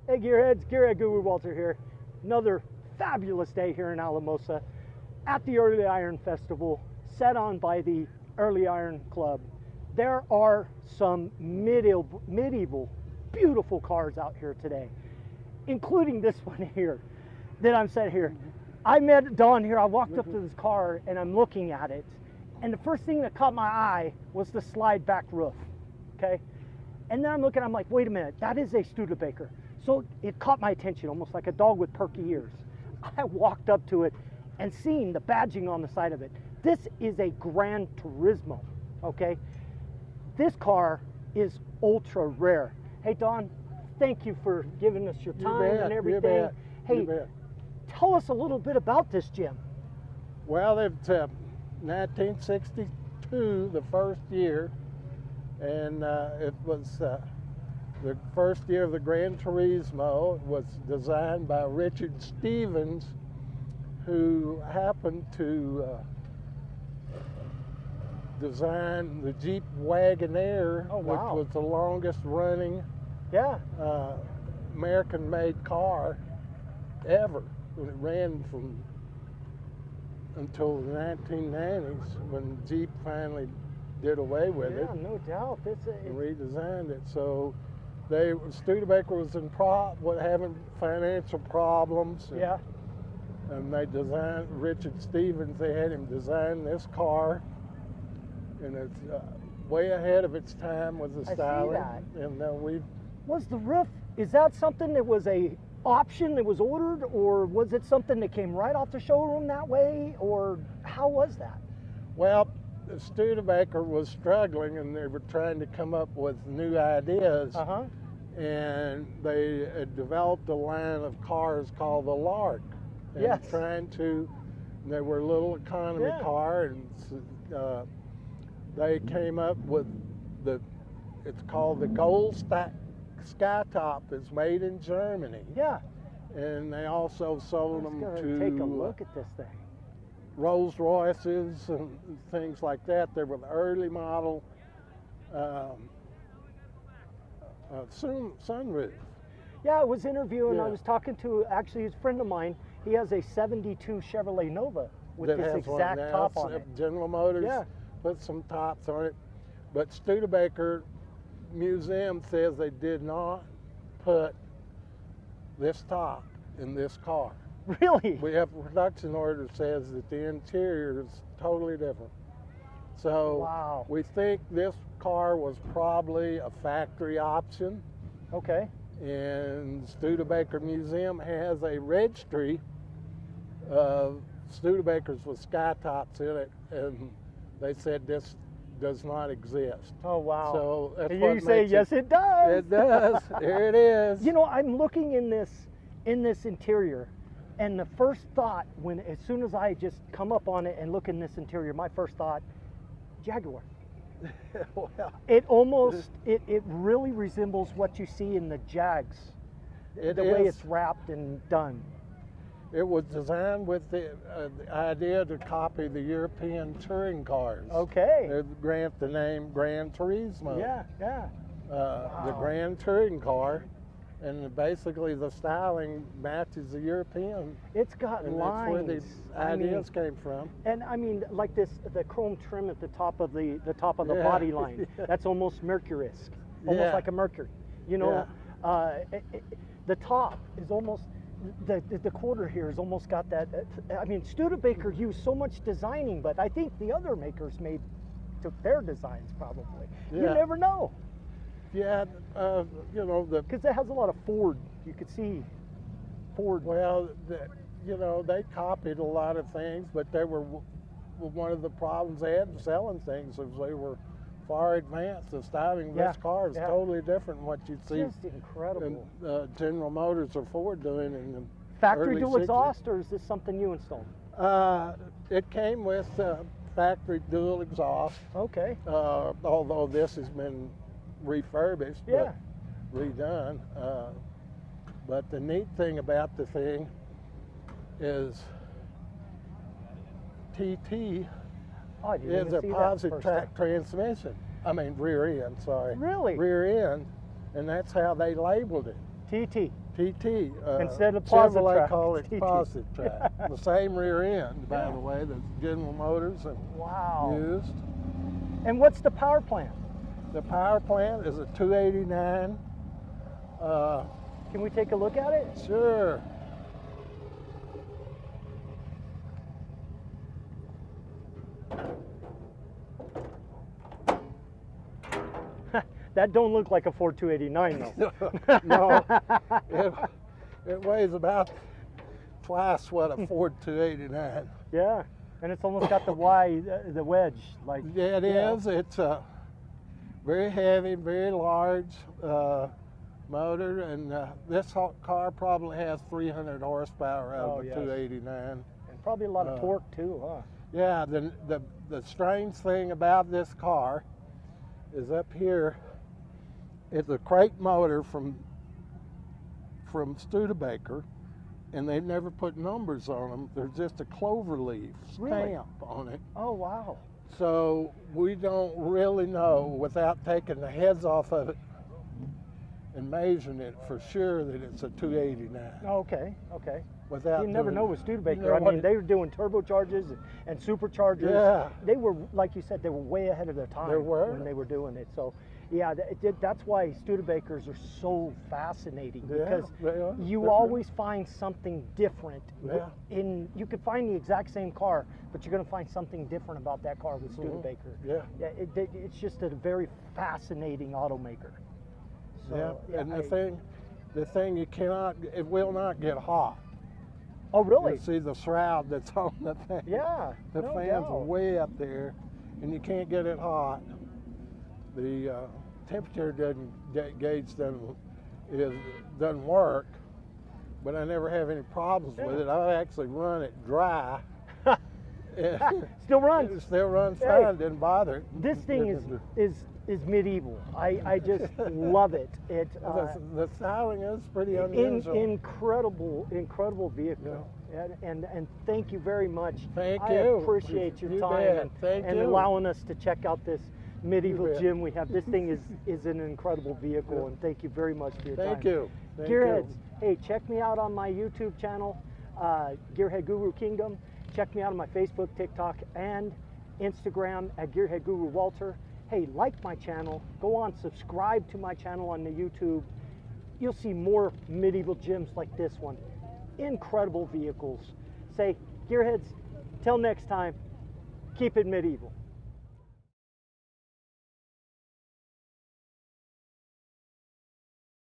Hey Gearheads, Gearhead Guru Walter here. Another fabulous day here in Alamosa at the Early Iron Festival, set on by the Early Iron Club. There are some medieval beautiful cars out here today, including this one here that I'm set here. I met Don here. I walked up to this car and I'm looking at it, and the first thing that caught my eye was the slide back roof. Okay, and then I'm looking, I'm like, wait a minute, that is a Studebaker. So it caught my attention, almost like a dog with perky ears. I walked up to it and seen the badging on the side of it. This is a Gran Turismo, okay? This car is ultra rare. Hey Don, thank you for giving us your time and everything. You bet, hey, you bet. Tell us a little bit about this, Jim. Well, it's 1962, the first year, and it was the first year of the Gran Turismo. It was designed by Richard Stevens, who happened to design the Jeep Wagoneer, Oh, wow. which was the longest running American-made car ever. It ran from until the 1990s when Jeep finally did away with it. Yeah, no doubt. And redesigned it. So Studebaker was having financial problems. And they designed, Richard Stevens, they had him design this car, and it's way ahead of its time with the styling. I see that. And Was the roof, is that something that was a option that was ordered, or was it something that came right off the showroom that way, or how was that? well, the Studebaker was struggling, and they were trying to come up with new ideas. And they had developed a line of cars called the Lark. And Yes. they were a little economy car, and they came up with it's called the Gold Skytop. It's made in Germany. Yeah. And they also sold them to take a look at this thing. Rolls Royces and things like that. They were the early model sunroof. Yeah, I was interviewing, I Yeah. was talking to actually a friend of mine. He has a 72 Chevrolet Nova with that this has one exact now. top on it. General Motors Yeah. put some tops on it, but Studebaker Museum says they did not put this top in this car. Really? We have a production order that says that the interior is totally different. So Wow. we think this car was probably a factory option, Okay. and Studebaker Museum has a registry of Studebakers with skytops in it, and they said this does not exist. Oh, wow. So that's And what you say, makes yes, it does. It does. Here it is. You know, I'm looking in this interior, and the first thought, as soon as I just come up on it and look in this interior, my first thought, Jaguar. Well, It almost, it really resembles what you see in the Jags, it the way is. it's wrapped and done. It was designed with the idea to copy the European touring cars. Okay. They grant the name Gran Turismo. Yeah, yeah. The Gran Touring car, and basically the styling matches the European. It's got And lines. that's where the ideas came from. And I mean, like the chrome trim at the top of the Yeah. body line. That's almost Mercury-esque, almost Yeah. like a Mercury. You know, the top is almost the quarter here has almost got that. I mean, Studebaker used so much designing, but I think the other makers took their designs probably. You Yeah. never know, Yeah, you know, because it has a lot of Ford. You could see Ford. well, they copied a lot of things, but they were one of the problems they had selling things was they were far advanced. The styling of this car is totally different than what you'd see Just incredible. in General Motors or Ford doing in the Factory early dual 60s. exhaust, or is this something you installed? It came with factory dual exhaust, Okay. although this has been refurbished, Yeah. but redone. But the neat thing about the thing is TT Oh, I didn't is even a see that positive first track time. transmission. I mean rear end, sorry. Really? Rear end, and that's how they labeled it. TT. TT. Instead of Plaza Chevrolet Track, call it TT. Plaza Track. The same rear end, by the way, that General Motors have used. And what's the power plant? The power plant is a 289. Can we take a look at it? Sure. That don't look like a Ford 289 though. No, it weighs about twice what a Ford 289. Yeah, and it's almost got the the wedge. Like, yeah, it is. It's very heavy, very large motor, and this car probably has 300 horsepower out of a 289. And probably a lot of torque too, huh? Yeah, the strange thing about this car is up here, it's a crate motor from Studebaker, and they've never put numbers on them. There's just a clover leaf stamp on it. Oh, wow. So we don't really know, without taking the heads off of it and measuring it, for sure that it's a 289. Okay, okay. Without you never know with Studebaker. You know, I mean, they were doing turbochargers and superchargers. Yeah. They were, like you said, they were way ahead of their time when they were doing it. So, yeah, that's why Studebakers are so fascinating, because you always find something different. You could find the exact same car, but you're going to find something different about that car with Studebaker. It's just a very fascinating automaker. So, and the thing it will not get hot. Oh, really? You see the shroud that's on the thing. Yeah. The fans are way up there, and you can't get it hot. The temperature gauge doesn't work, but I never have any problems with it. I actually run it dry. Still runs. It still runs fine. Didn't bother. This thing is medieval. I just love it. The styling is pretty unusual. Incredible vehicle. And thank you very much. Thank I you. appreciate your time and allowing us to check out this medieval gym we have. This thing is an incredible vehicle, and thank you very much for your time. Thank you. Gearheads, hey, check me out on my YouTube channel, Gearhead Guru Kingdom. Check me out on my Facebook, TikTok, and Instagram at Gearhead Guru Walter. Hey, like my channel, go on, subscribe to my channel on the YouTube. You'll see more medieval gyms like this one. Incredible vehicles. Say, Gearheads, till next time, keep it medieval.